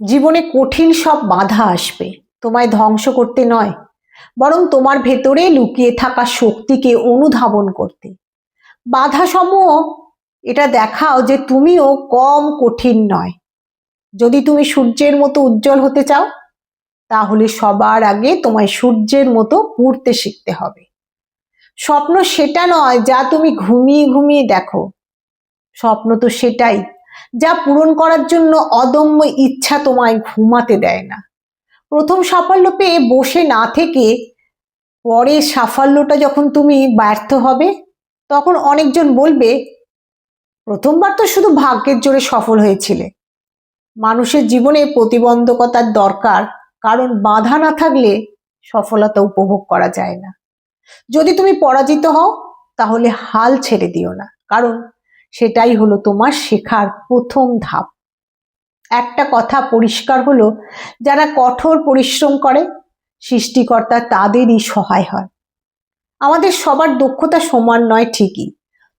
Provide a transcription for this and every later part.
জীবনে কঠিন সব বাধা আসবে, তোমায় ধ্বংস করতে নয়, বরং তোমার ভেতরে লুকিয়ে থাকা শক্তিকে অনুধাবন করতে। বাধা সমূহ এটা দেখাও যে তুমিও কম কঠিন নয়। যদি তুমি সূর্যের মতো উজ্জ্বল হতে চাও, তাহলে সবার আগে তোমায় সূর্যের মতো উড়তে শিখতে হবে। স্বপ্ন সেটা নয় যা তুমি ঘুমিয়ে ঘুমিয়ে দেখো, স্বপ্ন তো সেটাই যা পূরণ করার জন্য অদম্য ইচ্ছা তোমায় ঘুমাতে দেয় না। প্রথম সাফল্য পেয়ে বসে না থেকে পরে সাফল্যটা যখন তুমি ব্যর্থ হবে, তখন অনেকজন বলবে, প্রথমবার তো শুধু ভাগ্যের জোরে সফল হয়েছিলে। মানুষের জীবনে প্রতিবন্ধকতার দরকার, কারণ বাধা না থাকলে সফলতা উপভোগ করা যায় না। যদি তুমি পরাজিত হও, তাহলে হাল ছেড়ে দিও না, কারণ সেটাই হলো তোমার শেখার প্রথম ধাপ। একটা কথা পরিষ্কার হলো, যারা কঠোর পরিশ্রম করে, সৃষ্টিকর্তা তাদেরই সহায় হয়। আমাদের সবার দক্ষতা সমান নয় ঠিকই,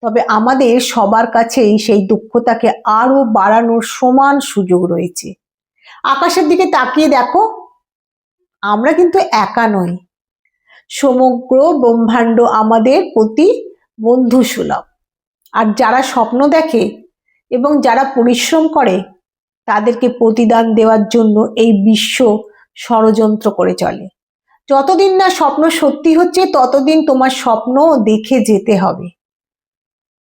তবে আমাদের সবার কাছেই সেই দক্ষতাকে আরো বাড়ানোর সমান সুযোগ রয়েছে। আকাশের দিকে তাকিয়ে দেখো, আমরা কিন্তু একা নই। সমগ্র ব্রহ্মাণ্ড আমাদের প্রতি বন্ধু সুলভ। আর যারা স্বপ্ন দেখে এবং যারা পরিশ্রম করে, তাদেরকে প্রতিদান দেওয়ার জন্য এই বিশ্ব ষড়যন্ত্র করে চলে। যতদিন না স্বপ্ন সত্যি হচ্ছে, ততদিন তোমার স্বপ্ন দেখে যেতে হবে।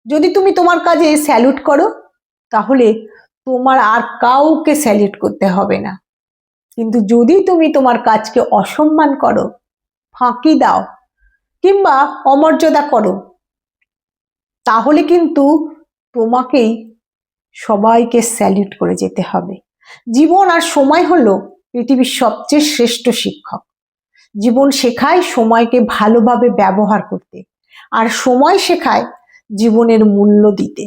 যদি তুমি তোমার কাজে স্যালুট করো, তাহলে তোমার আর কাউকে স্যালুট করতে হবে না। কিন্তু যদি তুমি তোমার কাজকে অসম্মান করো, ফাঁকি দাও কিংবা অমর্যাদা করো, তাহলে কিন্তু তোমাকেই সবাইকে স্যালুট করে যেতে হবে। জীবন আর সময় হলো পৃথিবীর সবচেয়ে শ্রেষ্ঠ শিক্ষক। জীবন শেখায় সময়কে ভালোভাবে ব্যবহার করতে, আর সময় শেখায় জীবনের মূল্য দিতে।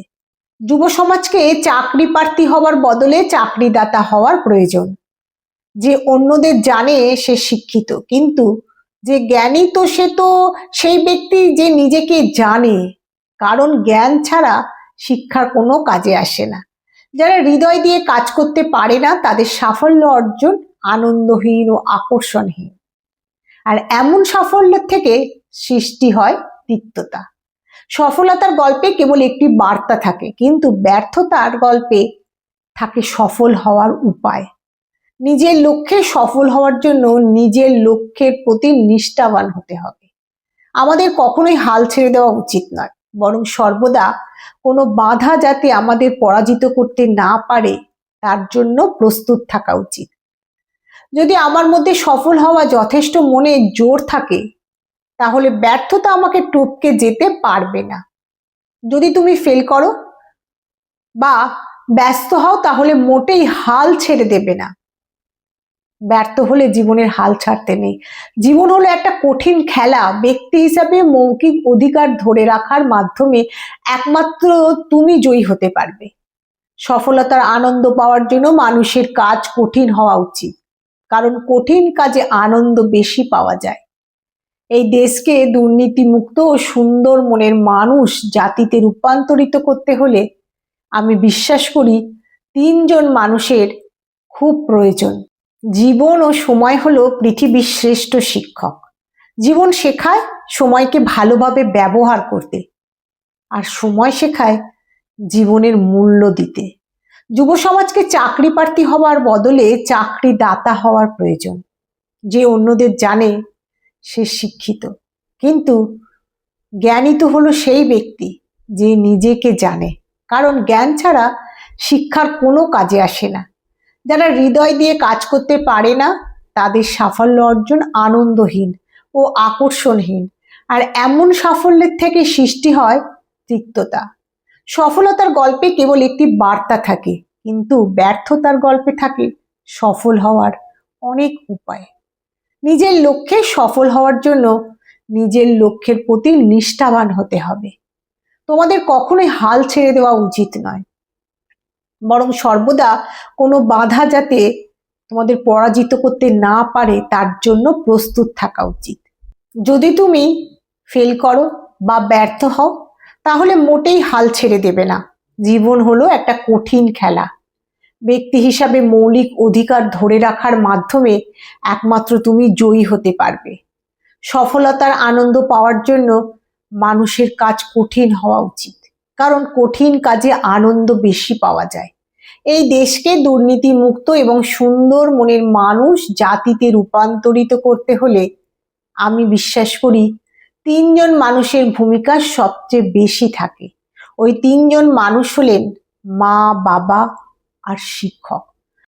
যুব সমাজকে চাকরি প্রার্থী হওয়ার বদলে চাকরিদাতা হওয়ার প্রয়োজন। যে অন্যদের জানে সে শিক্ষিত, কিন্তু যে জ্ঞানী তো সে তো সেই ব্যক্তি যে নিজেকে জানে, কারণ জ্ঞান ছাড়া শিক্ষার কোনো কাজে আসে না। যারা হৃদয় দিয়ে কাজ করতে পারে না, তাদের সাফল্য অর্জন আনন্দহীন ও আকর্ষণহীন। আর এমন সাফল্যের থেকে সৃষ্টি হয় তিক্ততা। সফলতার গল্পে কেবল একটি বার্তা থাকে, কিন্তু ব্যর্থতার গল্পে থাকে সফল হওয়ার উপায়। নিজের লক্ষ্যে সফল হওয়ার জন্য নিজের লক্ষ্যের প্রতি নিষ্ঠাবান হতে হবে। আমাদের কখনোই হাল ছেড়ে দেওয়া উচিত নয়, বরং সর্বদা কোনো বাধা যাতে আমাদের পরাজিত করতে না পারে, তার জন্য প্রস্তুত থাকা উচিত। যদি আমার মধ্যে সফল হওয়া যথেষ্ট মনে জোর থাকে, তাহলে ব্যর্থতা আমাকে টপকে যেতে পারবে না। যদি তুমি ফেল করো বা ব্যস্ত হও, তাহলে মোটেই হাল ছেড়ে দেবে না। ব্যর্থ হলে জীবনের হাল ছাড়তে নেই। জীবন হলো একটা কঠিন খেলা। ব্যক্তি হিসাবে মৌখিক অধিকার ধরে রাখার মাধ্যমে একমাত্র তুমি জয়ী হতে পারবে। সফলতার আনন্দ পাওয়ার জন্য মানুষের কাজ কঠিন হওয়া উচিত, কারণ কঠিন কাজে আনন্দ বেশি পাওয়া যায়। এই দেশকে দুর্নীতিমুক্ত ও সুন্দর মনের মানুষ জাতিতে রূপান্তরিত করতে হলে আমি বিশ্বাস করি তিনজন মানুষের খুব প্রয়োজন। জীবন ও সময় হলো পৃথিবীর শ্রেষ্ঠ শিক্ষক। জীবন শেখায় সময়কে ভালোভাবে ব্যবহার করতে, আর সময় শেখায় জীবনের মূল্য দিতে। যুব সমাজকে চাকরি প্রার্থী হওয়ার বদলে চাকরিদাতা হওয়ার প্রয়োজন। যে অন্যদের জানে সে শিক্ষিত, কিন্তু জ্ঞানী তো হলো সেই ব্যক্তি যে নিজেকে জানে, কারণ জ্ঞান ছাড়া শিক্ষার কোনো কাজে আসে না। যারা হৃদয় দিয়ে কাজ করতে পারে না, তাদের সাফল্য অর্জন আনন্দহীন ও আকর্ষণহীন। আর এমন সাফল্যের থেকে সৃষ্টি হয় তিক্ততা। সফলতার গল্পে কেবল একটি বার্তা থাকে, কিন্তু ব্যর্থতার গল্পে থাকে সফল হওয়ার অনেক উপায়। নিজের লক্ষ্যে সফল হওয়ার জন্য নিজের লক্ষ্যের প্রতি নিষ্ঠাবান হতে হবে। তোমাদের কখনোই হাল ছেড়ে দেওয়া উচিত নয়, বরং সর্বদা কোনো বাধা যাতে তোমাদের পরাজিত করতে না পারে, তার জন্য প্রস্তুত থাকা উচিত। যদি তুমি ফেল করো বা ব্যর্থ হও, তাহলে মোটেই হাল ছেড়ে দেবে না। জীবন হলো একটা কঠিন খেলা। ব্যক্তি হিসাবে মৌলিক অধিকার ধরে রাখার মাধ্যমে একমাত্র তুমি জয়ী হতে পারবে। সফলতার আনন্দ পাওয়ার জন্য মানুষের কাজ কঠিন হওয়া উচিত, কারণ কঠিন কাজে আনন্দ বেশি পাওয়া যায়। এই দেশকে দুর্নীতিমুক্ত এবং সুন্দর মনের মানুষ জাতিতে রূপান্তরিত করতে হলে আমি বিশ্বাস করি তিনজন মানুষের ভূমিকা সবচেয়ে বেশি থাকে। ওই তিনজন মানুষ হলেন মা, বাবা আর শিক্ষক।